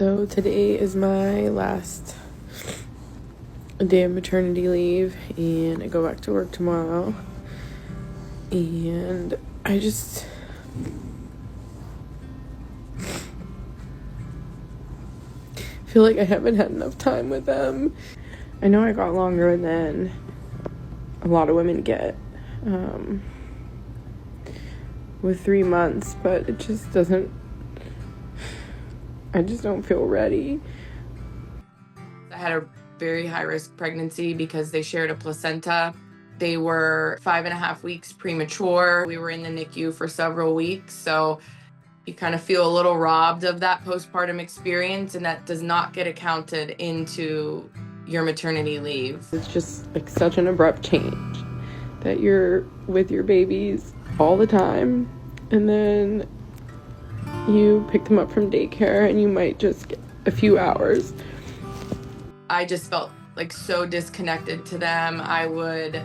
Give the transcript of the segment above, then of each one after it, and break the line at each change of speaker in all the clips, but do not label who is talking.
So today is my last day of maternity leave, and I go back to work tomorrow. And I just feel like I haven't had enough time with them. I know I got longer than a lot of women get with 3 months, but it just doesn't, I just don't feel ready.
I had a very high-risk pregnancy because they shared a placenta. They were 5.5 weeks premature. We were in the NICU for several weeks, so you kind of feel a little robbed of that postpartum experience, and that does not get accounted into your maternity leave.
It's just like such an abrupt change that you're with your babies all the time, and then you pick them up from daycare and you might just get a few hours.
I just felt like so disconnected to them. Sorry,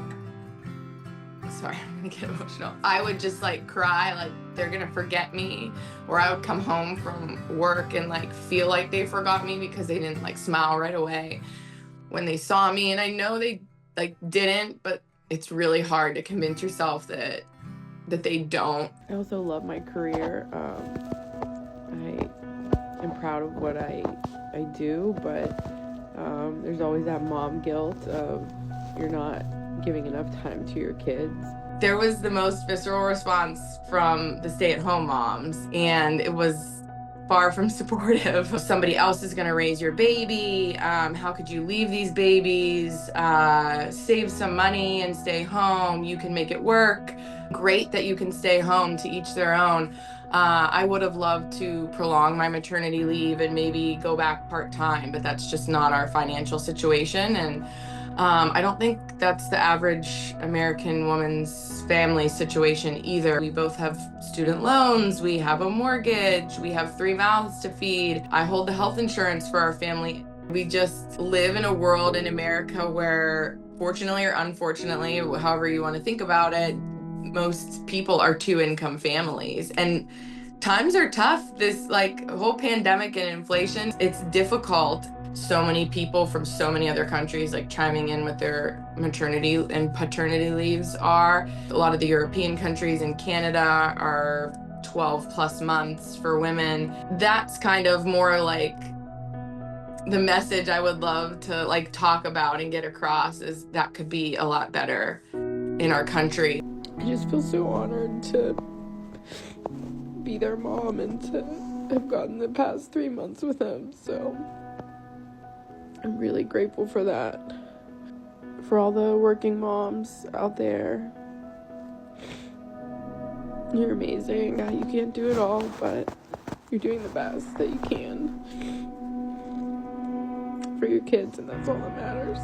I'm gonna get emotional. I would just like cry, like they're gonna forget me. Or I would come home from work and like feel like they forgot me because they didn't like smile right away when they saw me. And I know they like didn't, but it's really hard to convince yourself that they don't.
I also love my career. I am proud of what I do, but there's always that mom guilt of you're not giving enough time to your kids.
There was the most visceral response from the stay-at-home moms, and it was far from supportive. Somebody else is going to raise your baby. How could you leave these babies? Save some money and stay home. You can make it work. Great that you can stay home, to each their own. I would have loved to prolong my maternity leave and maybe go back part-time, but that's just not our financial situation. And I don't think that's the average American woman's family situation either. We both have student loans, we have a mortgage, we have 3 mouths to feed. I hold the health insurance for our family. We just live in a world in America where, fortunately or unfortunately, however you want to think about it, most people are 2-income families. And times are tough. This like whole pandemic and inflation, it's difficult. So many people from so many other countries like chiming in with their maternity and paternity leaves are. A lot of the European countries and Canada are 12 plus months for women. That's kind of more like the message I would love to like talk about and get across, is that could be a lot better in our country.
I just feel so honored to be their mom and to have gotten the past 3 months with them. So I'm really grateful for that. For all the working moms out there, you're amazing. Yeah, you can't do it all, but you're doing the best that you can for your kids, and that's all that matters.